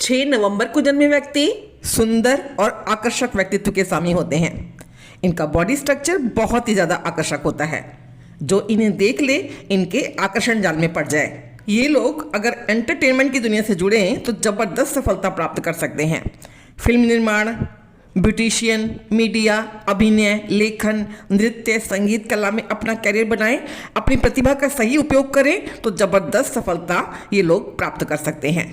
6 नवंबर को जन्मे व्यक्ति सुंदर और आकर्षक व्यक्तित्व के स्वामी होते हैं। इनका बॉडी स्ट्रक्चर बहुत ही ज़्यादा आकर्षक होता है। जो इन्हें देख ले इनके आकर्षण जाल में पड़ जाए। ये लोग अगर एंटरटेनमेंट की दुनिया से जुड़े हैं तो ज़बरदस्त सफलता प्राप्त कर सकते हैं। फिल्म निर्माण, ब्यूटिशियन, मीडिया, अभिनय, लेखन, नृत्य, संगीत कला में अपना करियर बनाएं। अपनी प्रतिभा का सही उपयोग करें तो ज़बरदस्त सफलता ये लोग प्राप्त कर सकते हैं।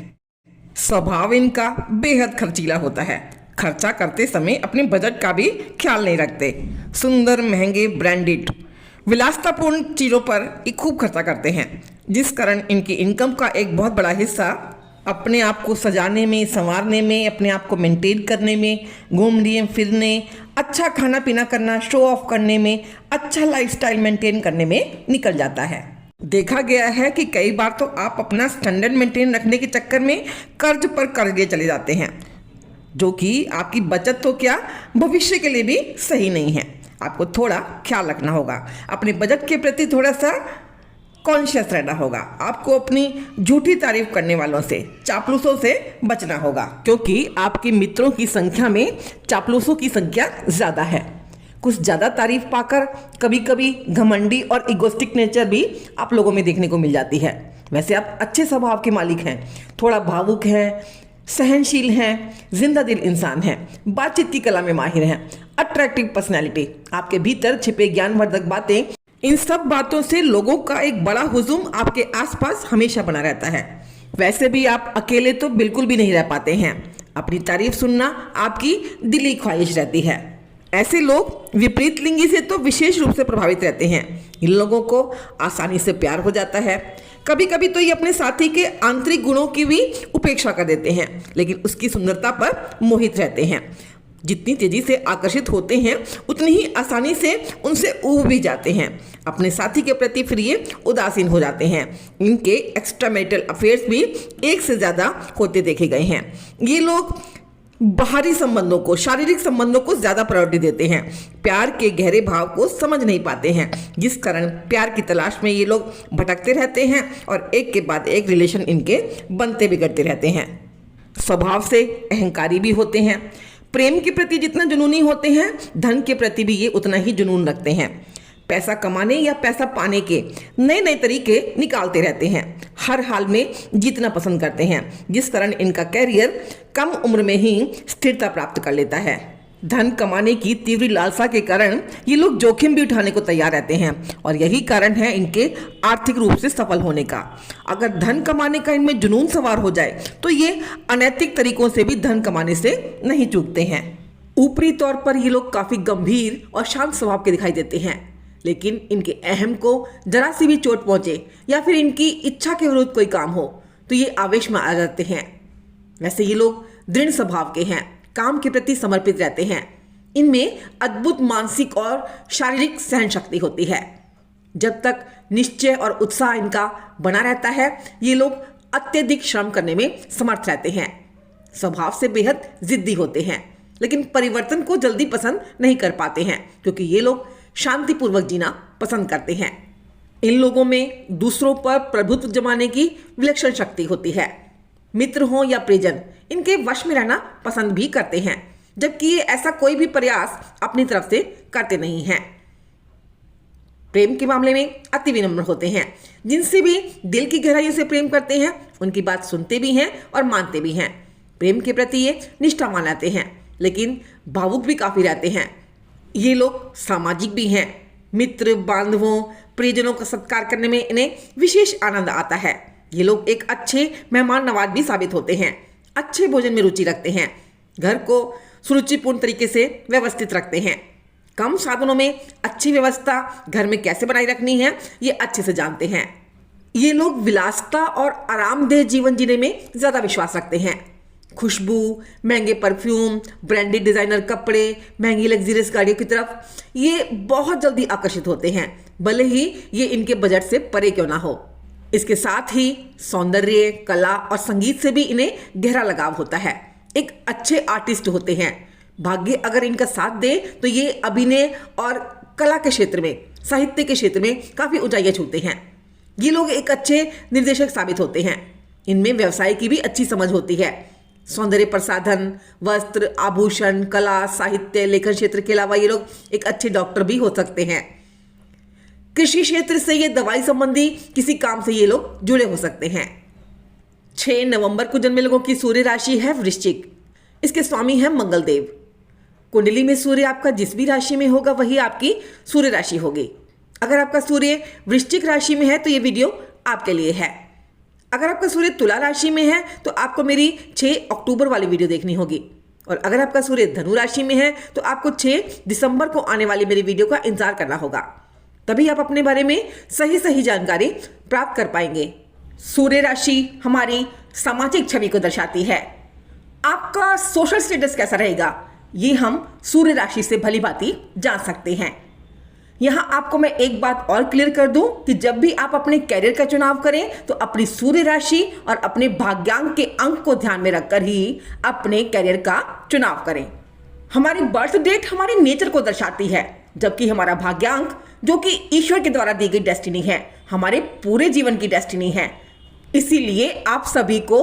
स्वभाव इनका बेहद खर्चीला होता है। खर्चा करते समय अपने बजट का भी ख्याल नहीं रखते। सुंदर, महंगे, ब्रांडेड, विलासतापूर्ण चीज़ों पर ये खूब खर्चा करते हैं, जिस कारण इनकी इनकम का एक बहुत बड़ा हिस्सा अपने आप को सजाने में, संवारने में, अपने आप को मेंटेन करने में, घूमने फिरने, अच्छा खाना पीना करना, शो ऑफ करने में, अच्छा लाइफस्टाइल मेंटेन करने में निकल जाता है। देखा गया है कि कई बार तो आप अपना स्टैंडर्ड मेंटेन रखने के चक्कर में कर्ज पर कर्ज लिए चले जाते हैं, जो कि आपकी बचत तो क्या भविष्य के लिए भी सही नहीं है। आपको थोड़ा ख्याल रखना होगा। अपने बजट के प्रति थोड़ा सा कॉन्शियस रहना होगा। आपको अपनी झूठी तारीफ करने वालों से, चापलूसों से बचना होगा, क्योंकि आपके मित्रों की संख्या में चापलूसों की संख्या ज़्यादा है। कुछ ज़्यादा तारीफ पाकर कभी कभी घमंडी और इगोस्टिक नेचर भी आप लोगों में देखने को मिल जाती है। वैसे आप अच्छे स्वभाव के मालिक हैं, थोड़ा भावुक हैं, सहनशील हैं, जिंदा दिल इंसान हैं, बातचीत की कला में माहिर हैं, अट्रैक्टिव पर्सनैलिटी, आपके भीतर छिपे ज्ञानवर्धक बातें, इन सब बातों से लोगों का एक बड़ा हुजूम आपके आसपास हमेशा बना रहता है। वैसे भी आप अकेले तो बिल्कुल भी नहीं रह पाते हैं। अपनी तारीफ सुनना आपकी दिली ख्वाहिश रहती है। ऐसे लोग विपरीत लिंगी से तो विशेष रूप से प्रभावित रहते हैं। इन लोगों को आसानी से प्यार हो जाता है। कभी कभी तो ये अपने साथी के आंतरिक गुणों की भी उपेक्षा कर देते हैं, लेकिन उसकी सुंदरता पर मोहित रहते हैं। जितनी तेजी से आकर्षित होते हैं उतनी ही आसानी से उनसे ऊब भी जाते हैं। अपने साथी के प्रति फिर ये उदासीन हो जाते हैं। इनके एक्स्ट्रा मैरिटल अफेयर्स भी एक से ज़्यादा होते देखे गए हैं। ये लोग बाहरी संबंधों को, शारीरिक संबंधों को ज़्यादा प्रायोरिटी देते हैं। प्यार के गहरे भाव को समझ नहीं पाते हैं, जिस कारण प्यार की तलाश में ये लोग भटकते रहते हैं और एक के बाद एक रिलेशन इनके बनते बिगड़ते रहते हैं। स्वभाव से अहंकारी भी होते हैं। प्रेम के प्रति जितना जुनूनी होते हैं, धन के प्रति भी ये उतना ही जुनून रखते हैं। पैसा कमाने या पैसा पाने के नए नए तरीके निकालते रहते हैं। हर हाल में जीतना पसंद करते हैं, जिस कारण इनका कैरियर कम उम्र में ही स्थिरता प्राप्त कर लेता है। धन कमाने की तीव्र लालसा के कारण ये लोग जोखिम भी उठाने को तैयार रहते हैं और यही कारण है इनके आर्थिक रूप से सफल होने का। अगर धन कमाने का इनमें जुनून सवार हो जाए तो ये अनैतिक तरीकों से भी धन कमाने से नहीं चूकते हैं। ऊपरी तौर पर ये लोग काफ़ी गंभीर और शांत स्वभाव के दिखाई देते हैं, लेकिन इनके अहम को जरा सी भी चोट पहुंचे या फिर इनकी इच्छा के विरुद्ध कोई काम हो तो ये आवेश में आ जाते हैं। वैसे ये लोग दृढ़ स्वभाव के हैं, काम के प्रति समर्पित रहते हैं। इनमें अद्भुत मानसिक और शारीरिक सहन शक्ति होती है। जब तक निश्चय और उत्साह इनका बना रहता है ये लोग अत्यधिक श्रम करने में समर्थ रहते हैं। स्वभाव से बेहद जिद्दी होते हैं, लेकिन परिवर्तन को जल्दी पसंद नहीं कर पाते हैं, क्योंकि ये लोग शांतिपूर्वक जीना पसंद करते हैं। इन लोगों में दूसरों पर प्रभुत्व जमाने की विलक्षण शक्ति होती है। मित्र हो या परिजन इनके वश में रहना पसंद भी करते हैं, जबकि ये ऐसा कोई भी प्रयास अपनी तरफ से करते नहीं हैं। प्रेम के मामले में अति विनम्र होते हैं। जिनसे भी दिल की गहराइयों से प्रेम करते हैं उनकी बात सुनते भी हैं और मानते भी हैं। प्रेम के प्रति ये निष्ठावान रहते हैं, लेकिन भावुक भी काफ़ी रहते हैं। ये लोग सामाजिक भी हैं। मित्र, बांधवों, परिजनों का सत्कार करने में इन्हें विशेष आनंद आता है। ये लोग एक अच्छे मेहमान नवाज भी साबित होते हैं। अच्छे भोजन में रुचि रखते हैं। घर को सुरुचिपूर्ण तरीके से व्यवस्थित रखते हैं। कम साधनों में अच्छी व्यवस्था घर में कैसे बनाई रखनी है ये अच्छे से जानते हैं। ये लोग विलासिता और आरामदेह जीवन जीने में ज़्यादा विश्वास रखते हैं। खुशबू, महंगे परफ्यूम, ब्रांडेड डिज़ाइनर कपड़े, महंगी लग्जरियस गाड़ियों की तरफ ये बहुत जल्दी आकर्षित होते हैं, भले ही ये इनके बजट से परे क्यों ना हो। इसके साथ ही सौंदर्य, कला और संगीत से भी इन्हें गहरा लगाव होता है। एक अच्छे आर्टिस्ट होते हैं। भाग्य अगर इनका साथ दे तो ये अभिनय और कला के क्षेत्र में, साहित्य के क्षेत्र में काफ़ी ऊंचाइयां छूते हैं। ये लोग एक अच्छे निर्देशक साबित होते हैं। इनमें व्यवसाय की भी अच्छी समझ होती है। सौंदर्य प्रसाधन, वस्त्र, आभूषण, कला, साहित्य, लेखन क्षेत्र के अलावा ये लोग एक अच्छे डॉक्टर भी हो सकते हैं। कृषि क्षेत्र से ये दवाई संबंधी किसी काम से ये लोग जुड़े हो सकते हैं। 6 नवंबर को जन्मे लोगों की सूर्य राशि है वृश्चिक। इसके स्वामी है मंगल देव। कुंडली में सूर्य आपका जिस भी राशि में होगा वही आपकी सूर्य राशि होगी। अगर आपका सूर्य वृश्चिक राशि में है तो ये वीडियो आपके लिए है। अगर आपका सूर्य तुला राशि में है तो आपको मेरी 6 अक्टूबर वाली वीडियो देखनी होगी, और अगर आपका सूर्य धनु राशि में है तो आपको 6 दिसंबर को आने वाली मेरी वीडियो का इंतजार करना होगा, तभी आप अपने बारे में सही जानकारी प्राप्त कर पाएंगे। सूर्य राशि हमारी सामाजिक छवि को दर्शाती है। आपका सोशल स्टेटस कैसा रहेगा ये हम सूर्य राशि से भली भांति जान सकते हैं। यहां आपको मैं एक बात और क्लियर कर दूं कि जब भी आप अपने कैरियर का चुनाव करें तो अपनी सूर्य राशि और अपने भाग्यांक के अंक को ध्यान में रखकर ही अपने कैरियर का चुनाव करें। हमारी बर्थ डेट हमारी नेचर को दर्शाती है, जबकि हमारा भाग्यांक जो कि ईश्वर के द्वारा दी गई डेस्टिनी है, हमारे पूरे जीवन की डेस्टिनी है। इसीलिए आप सभी को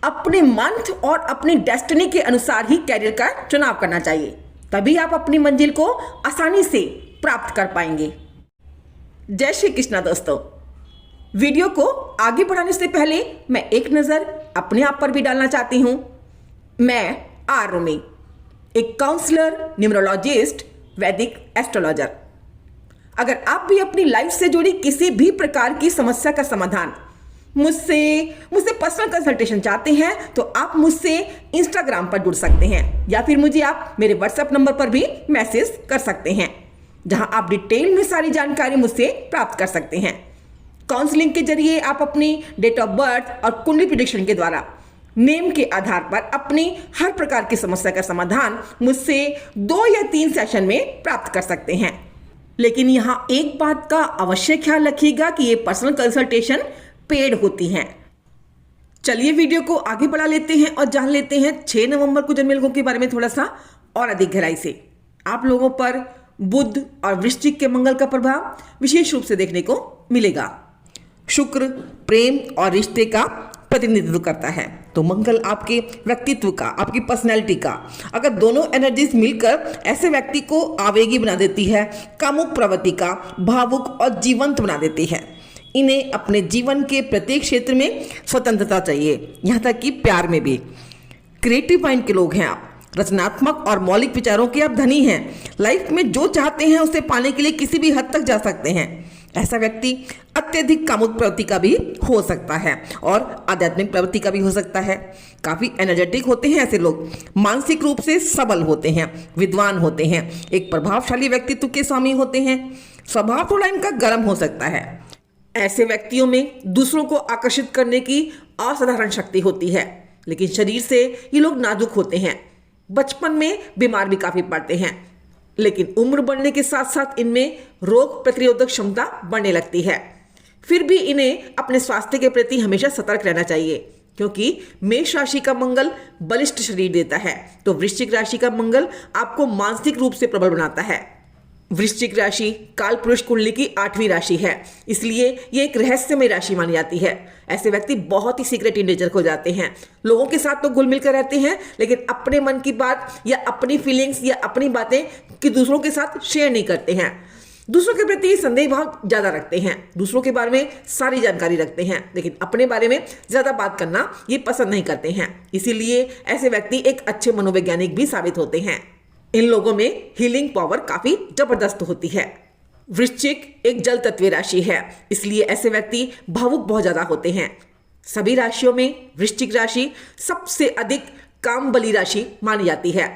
अपने मंथ और अपनी डेस्टिनी के अनुसार ही कैरियर का चुनाव करना चाहिए, तभी आप अपनी मंजिल को आसानी से प्राप्त कर पाएंगे। जय श्री कृष्णा दोस्तों। वीडियो को आगे बढ़ाने से पहले मैं एक नजर अपने आप पर भी डालना चाहती हूं। मैं आर रूमी, एक काउंसलर, न्यूमरोलॉजिस्ट, वैदिक एस्ट्रोलॉजर। अगर आप भी अपनी लाइफ से जुड़ी किसी भी प्रकार की समस्या का समाधान मुझसे पर्सनल कंसल्टेशन चाहते हैं तो आप मुझसे इंस्टाग्राम पर जुड़ सकते हैं, या फिर मुझे आप मेरे व्हाट्सएप नंबर पर भी मैसेज कर सकते हैं, जहां आप डिटेल में सारी जानकारी मुझसे प्राप्त कर सकते हैं। काउंसलिंग के जरिए आप अपनी डेट ऑफ बर्थ और कुंडली प्रेडिक्शन के द्वारा नेम के आधार पर अपनी हर प्रकार की समस्या का समाधान मुझसे 2 या 3 सेशन में प्राप्त कर सकते हैं। लेकिन यहां एक बात का अवश्य ख्याल रखिएगा कि ये पर्सनल कंसल्टेशन पेड होती हैं। चलिए वीडियो को आगे बढ़ा लेते हैं और जान लेते हैं 6 नवंबर को जन्मे लोगों के बारे में थोड़ा सा और अधिक गहराई से। आप लोगों पर बुध और वृश्चिक के मंगल का प्रभाव विशेष रूप से देखने को मिलेगा। शुक्र प्रेम और रिश्ते का प्रतिनिधित्व करता है, तो मंगल आपके व्यक्तित्व का, आपकी पर्सनैलिटी का, अगर दोनों एनर्जीज मिलकर ऐसे व्यक्ति को आवेगी बना देती है, कामुक प्रवृत्ति का, भावुक और जीवंत बना देती है। इन्हें अपने जीवन के प्रत्येक क्षेत्र में स्वतंत्रता चाहिए, यहाँ तक कि प्यार में भी। क्रिएटिव माइंड के लोग हैं आप, रचनात्मक और मौलिक विचारों के आप धनी हैं। लाइफ में जो चाहते हैं उसे पाने के लिए किसी भी हद तक जा सकते हैं। ऐसा व्यक्ति अत्यधिक कामुक प्रवृत्ति का भी हो सकता है और आध्यात्मिक प्रवृत्ति का भी हो सकता है। काफी एनर्जेटिक होते हैं ऐसे लोग, मानसिक रूप से सबल होते हैं, विद्वान होते हैं, एक प्रभावशाली व्यक्तित्व के स्वामी होते हैं। स्वभाव थोड़ा इनका गर्म हो सकता है। ऐसे व्यक्तियों में दूसरों को आकर्षित करने की असाधारण शक्ति होती है, लेकिन शरीर से ये लोग नाजुक होते हैं। बचपन में बीमार भी काफी पड़ते हैं, लेकिन उम्र बढ़ने के साथ साथ इनमें रोग प्रतिरोधक क्षमता बढ़ने लगती है। फिर भी इन्हें अपने स्वास्थ्य के प्रति हमेशा सतर्क रहना चाहिए, क्योंकि मेष राशि का मंगल बलिष्ठ शरीर देता है, तो वृश्चिक राशि का मंगल आपको मानसिक रूप से प्रबल बनाता है। वृश्चिक राशि काल पुरुष कुंडली की 8वीं राशि है, इसलिए ये एक रहस्यमय राशि मानी जाती है। ऐसे व्यक्ति बहुत ही सीक्रेट इन नेचर हो जाते हैं। लोगों के साथ तो घुल मिल कर रहते हैं, लेकिन अपने मन की बात या अपनी फीलिंग्स या अपनी बातें कि दूसरों के साथ शेयर नहीं करते हैं। दूसरों के प्रति संदेह भाव ज्यादा रखते हैं, दूसरों के बारे में सारी जानकारी रखते हैं, लेकिन अपने बारे में ज्यादा बात करना ये पसंद नहीं करते हैं। इसीलिए ऐसे व्यक्ति एक अच्छे मनोवैज्ञानिक भी साबित होते हैं। इन लोगों में हीलिंग पावर काफी जबरदस्त होती है। वृश्चिक एक जल तत्व राशि है, इसलिए ऐसे व्यक्ति भावुक बहुत ज्यादा होते हैं। सभी राशियों में वृश्चिक राशि सबसे अधिक काम बली राशि मानी जाती है।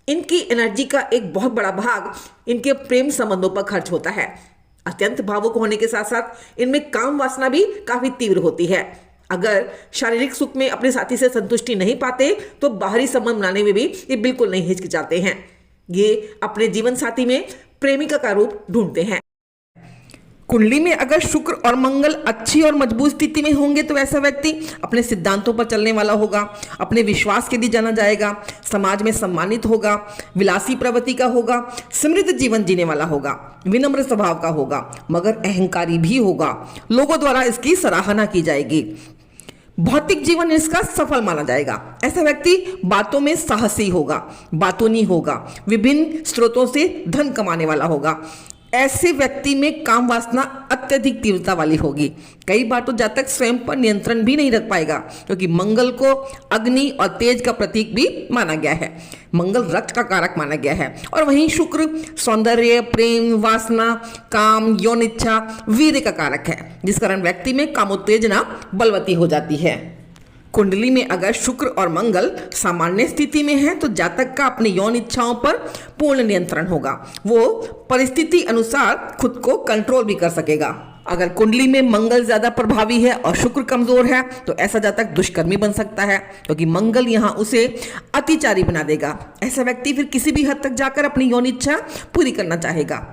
इनकी एनर्जी का एक बहुत बड़ा भाग इनके प्रेम संबंधों पर खर्च होता है। अत्यंत भावुक होने के साथ साथ इनमें काम वासना भी काफी तीव्र होती है। अगर शारीरिक सुख में अपने साथी से संतुष्टि नहीं पाते तो बाहरी संबंध बनाने में भी ये बिल्कुल नहीं हिचकिचाते हैं। ये अपने जीवन साथी में प्रेमिका का रूप ढूंढते हैं। कुंडली में अगर शुक्र और मंगल अच्छी और मजबूत स्थिति में होंगे तो ऐसा व्यक्ति अपने सिद्धांतों पर चलने वाला होगा, अपने विश्वास के लिए जाना जाएगा, समाज में सम्मानित होगा, विलासी प्रवृत्ति का होगा, समृद्ध जीवन जीने वाला होगा, विनम्र स्वभाव का होगा, मगर अहंकारी भी होगा। लोगों द्वारा इसकी सराहना की जाएगी। भौतिक जीवन इसका सफल माना जाएगा। ऐसा व्यक्ति बातों में साहसी होगा, बातूनी होगा, विभिन्न स्रोतों से धन कमाने वाला होगा। ऐसे व्यक्ति में काम वासना अत्यधिक तीव्रता वाली होगी। कई बार तो जातक स्वयं पर नियंत्रण भी नहीं रख पाएगा, क्योंकि मंगल को अग्नि और तेज का प्रतीक भी माना गया है। मंगल रक्त का कारक माना गया है, और वहीं शुक्र सौंदर्य, प्रेम, वासना, काम, यौन इच्छा, वीर्य का कारक है, जिस कारण व्यक्ति में कामोत्तेजना बलवती हो जाती है। कुंडली में अगर शुक्र और मंगल सामान्य स्थिति में है तो जातक का अपनी यौन इच्छाओं पर पूर्ण नियंत्रण होगा। वो परिस्थिति अनुसार खुद को कंट्रोल भी कर सकेगा। अगर कुंडली में मंगल ज्यादा प्रभावी है और शुक्र कमजोर है तो ऐसा जातक दुष्कर्मी बन सकता है, क्योंकि मंगल यहाँ उसे अतिचारी बना देगा। ऐसा व्यक्ति फिर किसी भी हद तक जाकर अपनी यौन इच्छा पूरी करना चाहेगा।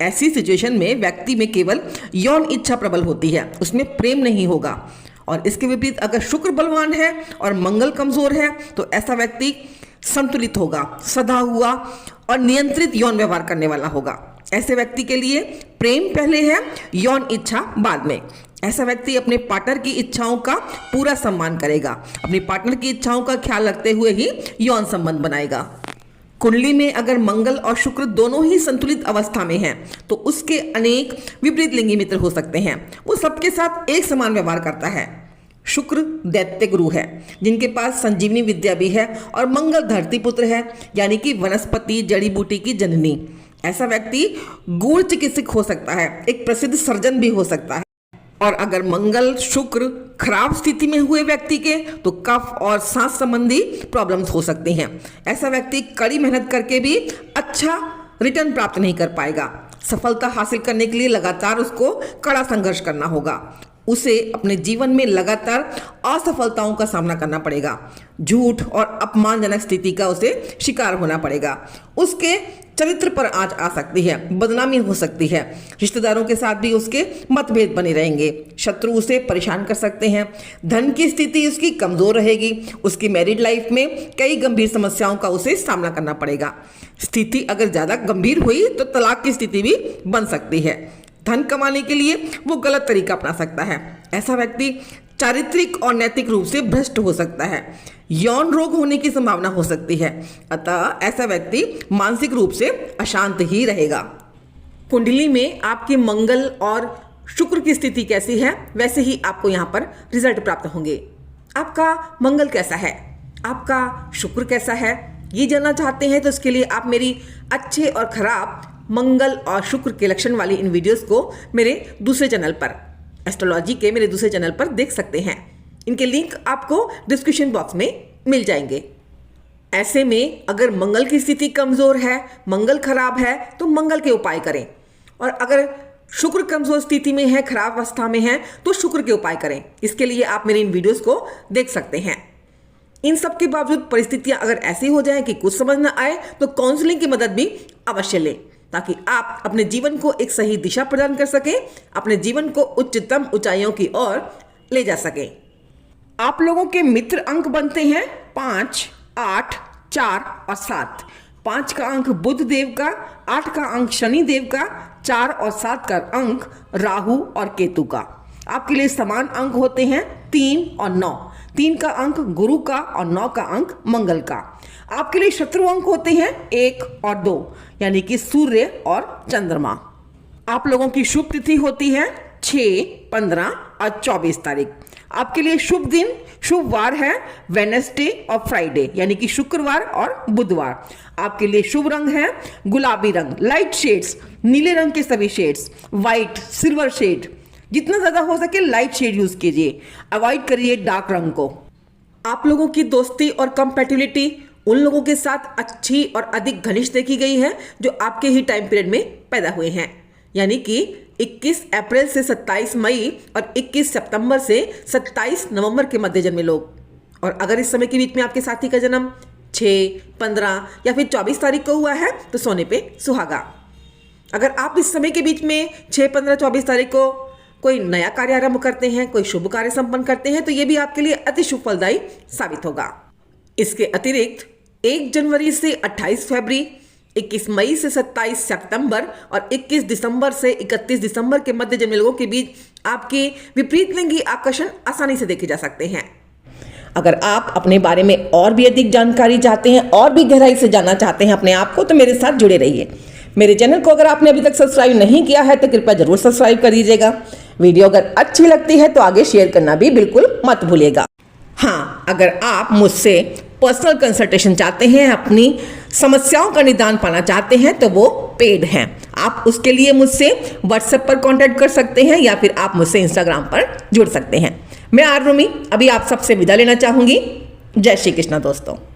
ऐसी सिचुएशन में व्यक्ति में केवल यौन इच्छा प्रबल होती है, उसमें प्रेम नहीं होगा। और इसके विपरीत अगर शुक्र बलवान है और मंगल कमजोर है तो ऐसा व्यक्ति संतुलित होगा, सदा हुआ और नियंत्रित यौन व्यवहार करने वाला होगा। ऐसे व्यक्ति के लिए प्रेम पहले है, यौन इच्छा बाद में। ऐसा व्यक्ति अपने पार्टनर की इच्छाओं का पूरा सम्मान करेगा, अपनी पार्टनर की इच्छाओं का ख्याल रखते हुए ही यौन संबंध बनाएगा। कुंडली में अगर मंगल और शुक्र दोनों ही संतुलित अवस्था में हैं तो उसके अनेक विपरीत लिंगी मित्र हो सकते हैं। वो सबके साथ एक समान व्यवहार करता है। शुक्र दैत्य गुरु है, जिनके पास संजीवनी विद्या भी है, और मंगल धरती पुत्र है, यानी कि वनस्पति जड़ी बूटी की जननी। ऐसा व्यक्ति गूढ़ चिकित्सक हो सकता है, एक प्रसिद्ध सर्जन भी हो सकता है। और अगर मंगल शुक्र खराब स्थिति में हुए व्यक्ति के तो कफ और सांस संबंधी प्रॉब्लम्स हो सकती हैं। ऐसा व्यक्ति कड़ी मेहनत करके भी अच्छा रिटर्न प्राप्त नहीं कर पाएगा। सफलता हासिल करने के लिए लगातार उसको कड़ा संघर्ष करना होगा। उसे अपने जीवन में लगातार असफलताओं का सामना करना पड़ेगा। झूठ और अपमानजनक स्थिति का उसे शिकार होना पड़ेगा। उसके चरित्र पर आंच आ सकती है, बदनामी हो सकती है। रिश्तेदारों के साथ भी उसके मतभेद बने रहेंगे। शत्रु उसे परेशान कर सकते हैं। धन की स्थिति उसकी कमजोर रहेगी। उसकी मैरिड लाइफ में कई गंभीर समस्याओं का उसे सामना करना पड़ेगा। स्थिति अगर ज्यादा गंभीर हुई तो तलाक की स्थिति भी बन सकती है। धन कमाने के लिए वो गलत तरीका अपना सकता है। ऐसा व्यक्ति चारित्रिक और नैतिक रूप से भ्रष्ट हो सकता है। यौन रोग होने की संभावना हो सकती है। अतः ऐसा व्यक्ति मानसिक रूप से अशांत ही रहेगा। कुंडली में आपके मंगल और शुक्र की स्थिति कैसी है, वैसे ही आपको यहाँ पर रिजल्ट प्राप्त होंगे। आपका मंगल कैसा है, आपका शुक्र कैसा है, ये जानना चाहते हैं तो इसके लिए आप मेरी अच्छे और खराब मंगल और शुक्र के लक्षण वाली इन वीडियोस को मेरे दूसरे चैनल पर, एस्ट्रोलॉजी के मेरे दूसरे चैनल पर देख सकते हैं। इनके लिंक आपको डिस्क्रिप्शन बॉक्स में मिल जाएंगे। ऐसे में अगर मंगल की स्थिति कमजोर है, मंगल खराब है, तो मंगल के उपाय करें। और अगर शुक्र कमजोर स्थिति में है, खराब अवस्था में है, तो शुक्र के उपाय करें। इसके लिए आप मेरे इन वीडियोस को देख सकते हैं। इन सब के बावजूद परिस्थितियां अगर ऐसी हो जाए कि कुछ समझ न आए तो काउंसलिंग की मदद भी अवश्य लें, ताकि आप अपने जीवन को एक सही दिशा प्रदान कर सकें, अपने जीवन को उच्चतम ऊंचाइयों की ओर ले जा सकें। आप लोगों के मित्र अंक बनते हैं 5, 8, 4 और 7। 5 का अंक बुध देव का, 8 का अंक शनि देव का, 4 और 7 का अंक राहु और केतु का। आपके लिए समान अंक होते हैं 3 और 9। 3 का अंक गुरु का और 9 का अंक मंगल का। आपके लिए शत्रु अंक होते हैं 1 और 2, यानी कि सूर्य और चंद्रमा। आप लोगों की शुभ तिथि होती है 6, 15 और 24 तारीख। आपके लिए शुभ दिन, शुभ वार है वेडनेसडे और फ्राइडे, यानी कि शुक्रवार और बुधवार। आपके लिए शुभ रंग है गुलाबी रंग, लाइट शेड्स, नीले रंग के सभी शेड्स, व्हाइट, सिल्वर शेड, जितना ज्यादा हो सके लाइट शेड यूज कीजिए, अवॉइड करिए डार्क रंग को। आप लोगों की दोस्ती और कंपैटिबिलिटी उन लोगों के साथ अच्छी और अधिक घनिष्ठ देखी गई है जो आपके ही टाइम पीरियड में पैदा हुए हैं, यानी कि 21 अप्रैल से 27 मई और 21 सितंबर से 27 नवंबर के मध्य जन्मे लोग। और अगर इस समय के बीच में आपके साथी का जन्म 6, 15 या फिर 24 तारीख को हुआ है तो सोने पे सुहागा। अगर आप इस समय के बीच में 6, 15, 24 तारीख को कोई नया कार्य आरंभ करते हैं, कोई शुभ कार्य संपन्न करते हैं, तो ये भी आपके लिए अति शुभ फलदायी साबित होगा। इसके अतिरिक्त 1 जनवरी से 28 फरवरी 21 मई से 27 सितंबर और 21 दिसंबर से 31 दिसंबर के मध्य जन्मे लोगों के बीच आपके विपरीत लिंगी आकर्षण आसानी से देखे जा सकते हैं। अगर आप अपने बारे में और भी अधिक जानकारी चाहते हैं और भी गहराई से जानना चाहते हैं अपने आप को, तो मेरे साथ जुड़े रहिए। मेरे चैनल को अगर आपने अभी तक सब्सक्राइब नहीं किया है तो कृपया जरूर सब्सक्राइब कर दीजिएगा। वीडियो अगर अच्छी लगती है तो आगे शेयर करना भी बिल्कुल मत भूलिएगा। हाँ, अगर आप मुझसे पर्सनल कंसल्टेशन चाहते हैं, अपनी समस्याओं का निदान पाना चाहते हैं, तो वो पेड हैं। आप उसके लिए मुझसे व्हाट्सएप पर कांटेक्ट कर सकते हैं या फिर आप मुझसे इंस्टाग्राम पर जुड़ सकते हैं। मैं आर रूमी अभी आप सबसे विदा लेना चाहूंगी। जय श्री कृष्णा दोस्तों।